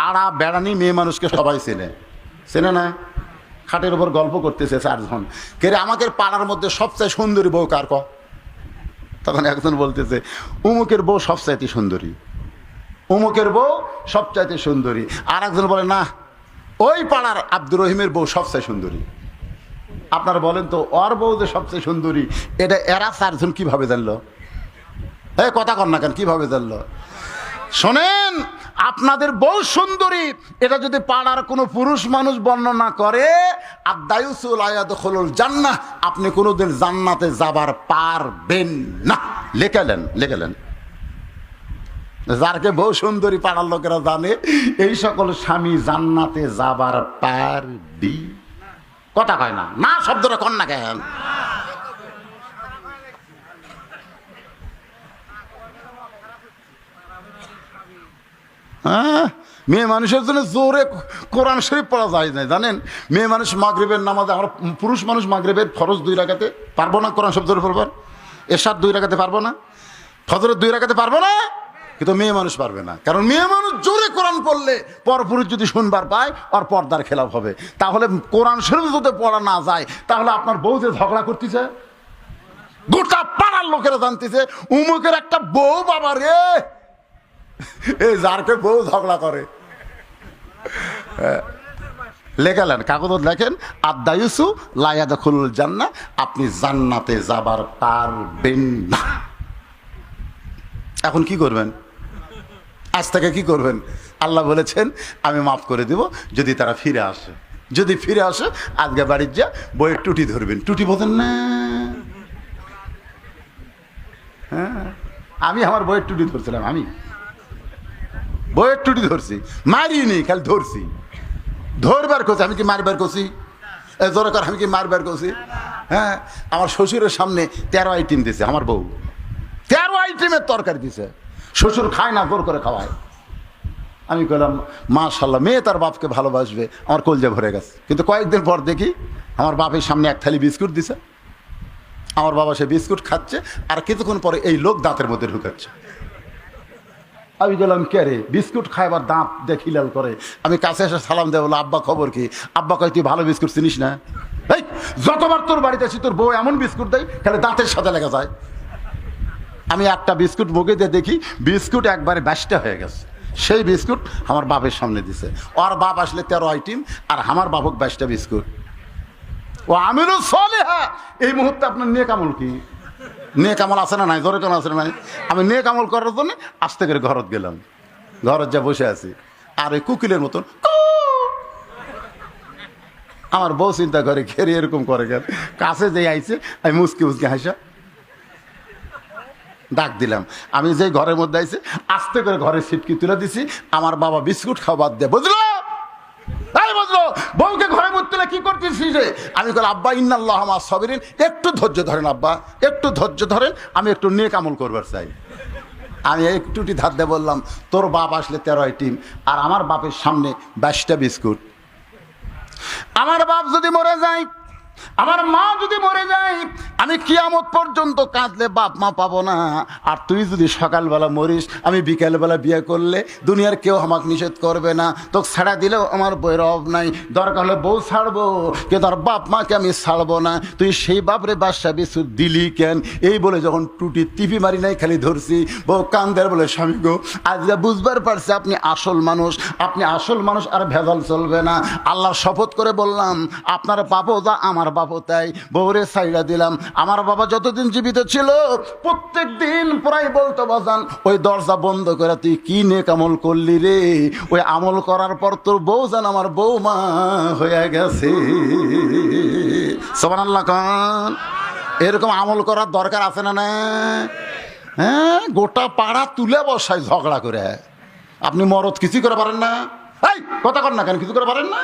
পাড়া বেড়ানি মেয়ে মানুষকে সবাই চেনে, চেনে না? খাটের উপর গল্প করতেছে চারজন, কে রে আমাকে পাড়ার মধ্যে সবচেয়ে সুন্দরী বউ কার? তখন একজন বলতেছে উমুকের বউ সবচাইতে সুন্দরী, উমুকের বউ সবচাইতে সুন্দরী। আর একজন বলে না, ওই পাড়ার আব্দুর রহিমের বউ সবচেয়ে সুন্দরী। আপনারা বলেন তো, ওর বউ যে সবচেয়ে সুন্দরী এটা এরা চারজন কিভাবে জানলো? এই কথা কর না কেন, কিভাবে জানলো? শোনেন, আপনাদের বউ সুন্দরী এটা যদি পাড়ার কোনো পুরুষ মানুষ বর্ণনা করে, আদায়ুসুল আয়াদখুলুল জান্নাহ, আপনি কোনোদিন জান্নাতে যাবার পারবেন না। লেখালেন যারকে বউ সুন্দরী পাড়ার লোকেরা জানে, এই সকল স্বামী জান্নাতে যাবার পারবি। কথা কয় না, না শব্দটা কন না কেন? হ্যাঁ, মেয়ে মানুষের জন্য জোরে কোরআন শরীফ পড়া যায় না, জানেন? মেয়ে মানুষ মাগরিবের নামাজে, আমরা পুরুষ মানুষ মাগরিবের ফরজ 2 রাকাতে পারবো না কোরআন শব্দ পড়বার, এশার 2 রাকাতে পারবো না, ফজরের 2 রাকাতে পারবো না, কিন্তু মেয়ে মানুষ পারবে না। কারণ মেয়ে মানুষ জোরে কোরআন পড়লে পরপুরুষ যদি শুনবার পায়, ওর পর্দার খেলাফ হবে। তাহলে কোরআন শরীফ যদি পড়া না যায়, তাহলে আপনার বউ যে ঝগড়া করতেছে, গোটা পাড়ার লোকেরা জানতেছে উমুকের একটা বউ, বাবা রে, এই যারকে বউ ঝগড়া করে। লেখালেন, কাগজ লেখেন, আদায়ুসু লা ইয়াদখুলুল জান্নাহ, আপনি জান্নাতে যাবার পারবেন না। এখন কি করবেন? আজ থেকে কি করবেন? আল্লাহ বলেছেন আমি মাফ করে দেব যদি তারা ফিরে আসে। যদি ফিরে আসে, আজকে বাড়ির যা বইয়ের টুটি ধরবেন। টুটি বোঝেন না? হ্যাঁ, আমি আমার বইয়ের টুটি ধরছিলাম, আমি বইয়ের টুটি ধরছি, মারিনি, খালি ধরছি। ধরবার করছি, আমি কি মারবার করছি? জোরে কর, আমি কি মারবার করছি? হ্যাঁ, আমার শ্বশুরের সামনে 13 আইটেম দিছে আমার বউ, 13 আইটেমের তরকারি দিছে। শ্বশুর খায় না, জোর করে খাওয়ায়। আমি কইলাম মাশাআল্লাহ, মেয়ে তার বাপকে ভালোবাসবে। আমার কলজা ভরে গেছে। কিন্তু কয়েকদিন পর দেখি আমার বাপের সামনে 1 থালি বিস্কুট দিছে। আমার বাবা সে বিস্কুট খাচ্ছে, আর কিছুক্ষণ পরে এই লোক দাঁতের মধ্যে ঢুকাচ্ছে। আমি গেলাম, কে রে? বিস্কুট খাইবার দাঁত দেখি লাল করে। আমি কাছে এসে সালাম দেয়, বলো আব্বা খবর কি? আব্বা কয় তুই ভালো বিস্কুট চিনিস না? এই যতবার তোর বাড়িতে আছি তোর বউ এমন বিস্কুট দেয় তাহলে দাঁতের সাথে লেগে যায়। আমি একটা বিস্কুট মুখে দিয়ে দেখি বিস্কুট একবারে 22টা হয়ে গেছে। সেই বিস্কুট আমার বাপের সামনে দিছে। ওর বাপ আসলে 13 আইটেম, আর আমার বাপক 22টা বিস্কুট। ও আমিরুল সালেহা, এই মুহূর্তে আপনার নেক আমল কি? নেক আমল আছে না নাই? জোরে কেন আছে না নাই? আমি নেক আমল করার জন্য আস্তে করে ঘরত গেলাম। ঘরত যা বসে আছি, আর ওই কুকিলের মতন আমার বউ চিন্তা করে, ঘেরে এরকম করে গেল। কাছে যে আইছে, আমি মুসকি হাসা ডাক দিলাম। আমি যে ঘরের মধ্যে আইছে, আস্তে করে ঘরের সিটকি তুলে দিছি। আমার বাবা বিস্কুট খাওয়া বাদ দেয়, বুঝলো? বুঝলো, বউকে ঘরের মধ্যে তুলে কি করতেছিস রে? আমি বলি আব্বা ইন্নাল্লাহ মা'আস সাবিরিন, একটু ধৈর্য ধরেন আব্বা, একটু ধৈর্য ধরেন, আমি একটু নেক আমল করবার চাই। আমি একটুটি ধার দিয়ে বললাম, তোর বাপ আসলে 13 আইটেম, আর আমার বাপের সামনে 22টা বিস্কুট। আমার বাপ যদি মরে যায়, আমার মা যদি মরে যায়, আমি কিয়ামত পর্যন্ত কাঁদলে বাপ মা পাবো না। আর তুই যদি সকালবেলা মরিস, আমি বিকালবেলা বিয়ে করলে দুনিয়ার কেউ আমাকে নিষেধ করবে না। তোকে ছাড়া দিলেও আমার বইয়ের অভাব নাই, দরকার হলে বউ ছাড়বো, কিন্তু আর বাপ মাকে আমি ছাড়বো না। তুই সেই বাপরে বাদশা বিস্কুট দিলি কেন? এই বলে যখন টুটি টিপি মারি নাই, খালি ধরছি। বউ কান্দার বলে, স্বামী গো, আজ যা বুঝবার পারছে আপনি আসল মানুষ, আপনি আসল মানুষ, আর ভেজাল চলবে না। আল্লাহর শপথ করে বললাম, আপনার বাপও যা আমার বাপও তাই। বউরে সাইডা দিলাম। আমার বাবা যতদিন জীবিত ছিল, প্রত্যেক দিন প্রায় বলতো, বাজান ওই দরজা বন্ধ করে তুই কি নেক আমল করলি রে? ওই আমল করার পর তোর বউ জান আমার বৌমা হয়ে গেছে। সুবহানাল্লাহ খান। এরকম আমল করার দরকার আছে না? না, হ্যাঁ, গোটা পাড়া তুলে বসায় ঝগড়া করে। আপনি মরদ কিছু করে পারেন না? এই কথা কর না কেন? কিছু করে পারেন না?